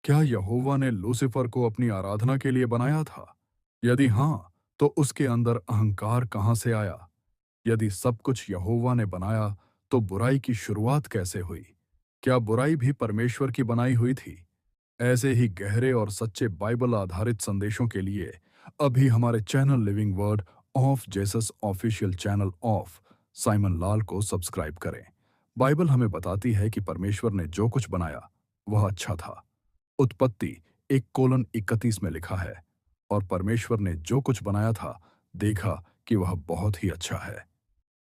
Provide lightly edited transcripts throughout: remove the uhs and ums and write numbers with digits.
क्या यहोवा ने लूसीफर को अपनी आराधना के लिए बनाया था? यदि हाँ, तो उसके अंदर अहंकार कहाँ से आया? यदि सब कुछ यहोवा ने बनाया, तो बुराई की शुरुआत कैसे हुई? क्या बुराई भी परमेश्वर की बनाई हुई थी? ऐसे ही गहरे और सच्चे बाइबल आधारित संदेशों के लिए अभी हमारे channel living word of Jesus official channel of Simon Lal को सब्सक्राइब करें। बाइबल हमें बताती है कि परमेश्वर ने जो कुछ बनाया वह अच्छा था। उत्पत्ति 1:31 में लिखा है, और परमेश्वर ने जो कुछ बनाया था देखा कि वह बहुत ही अच्छा है।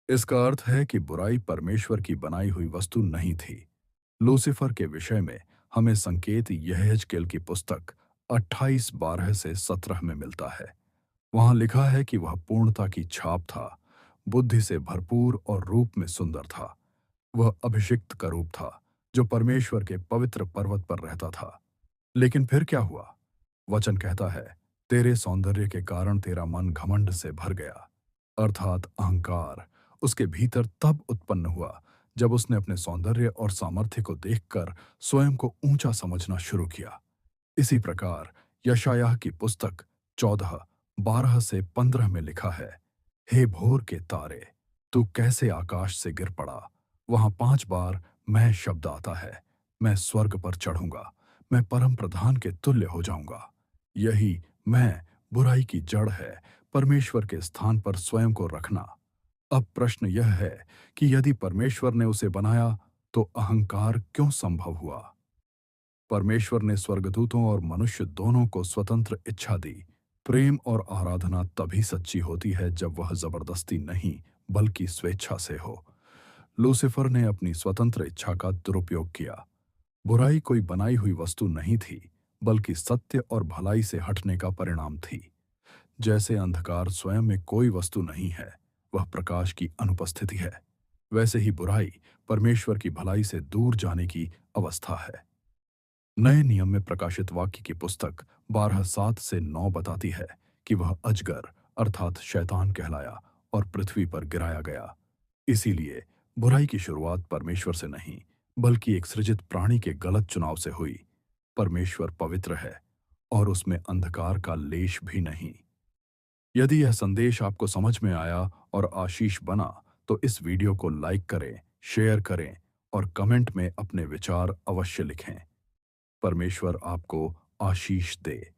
इसका अर्थ है कि बुराई परमेश्वर की बनाई हुई वस्तु नहीं थी। लूसीफर के विषय में हमें संकेत यहेजकेल की पुस्तक 28:12 से 17 में मिलता है। वहां लिखा है कि वह पूर्णता की छाप था, बुद्धि से भरपूर और रूप में सुंदर था। वह अभिषिक्त का रूप था, जो परमेश्वर के पवित्र पर्वत पर रहता था। लेकिन फिर क्या हुआ? वचन कहता है, तेरे सौंदर्य के कारण तेरा मन घमंड से भर गया। अर्थात अहंकार उसके भीतर तब उत्पन्न हुआ जब उसने अपने सौंदर्य और सामर्थ्य को देखकर स्वयं को ऊंचा समझना शुरू किया। इसी प्रकार यशायाह की पुस्तक 14:12 से 15 में लिखा है, हे भोर के तारे, तू कैसे आकाश से गिर पड़ा। वहां 5 बार मैं शब्द आता है, मैं स्वर्ग पर चढ़ूंगा, मैं परम प्रधान के तुल्य हो जाऊंगा। यही मैं बुराई की जड़ है, परमेश्वर के स्थान पर स्वयं को रखना। अब प्रश्न यह है कि यदि परमेश्वर ने उसे बनाया, तो अहंकार क्यों संभव हुआ? परमेश्वर ने स्वर्गदूतों और मनुष्य दोनों को स्वतंत्र इच्छा दी। प्रेम और आराधना तभी सच्ची होती है जब वह जबरदस्ती नहीं, बल्कि स्वेच्छा से हो। लूसीफर ने अपनी स्वतंत्र इच्छा का दुरुपयोग किया। बुराई कोई बनाई हुई वस्तु नहीं थी, बल्कि सत्य और भलाई से हटने का परिणाम थी। जैसे अंधकार स्वयं में कोई वस्तु नहीं है, वह प्रकाश की अनुपस्थिति है, वैसे ही बुराई परमेश्वर की भलाई से दूर जाने की अवस्था है। नए नियम में प्रकाशित वाक्य की पुस्तक 12:7 से 9 बताती है कि वह अजगर अर्थात शैतान कहलाया और पृथ्वी पर गिराया गया। इसीलिए बुराई की शुरुआत परमेश्वर से नहीं, बल्कि एक सृजित प्राणी के गलत चुनाव से हुई। परमेश्वर पवित्र है और उसमें अंधकार का लेश भी नहीं। यदि यह संदेश आपको समझ में आया और आशीष बना, तो इस वीडियो को लाइक करें, शेयर करें और कमेंट में अपने विचार अवश्य लिखें। परमेश्वर आपको आशीष दे।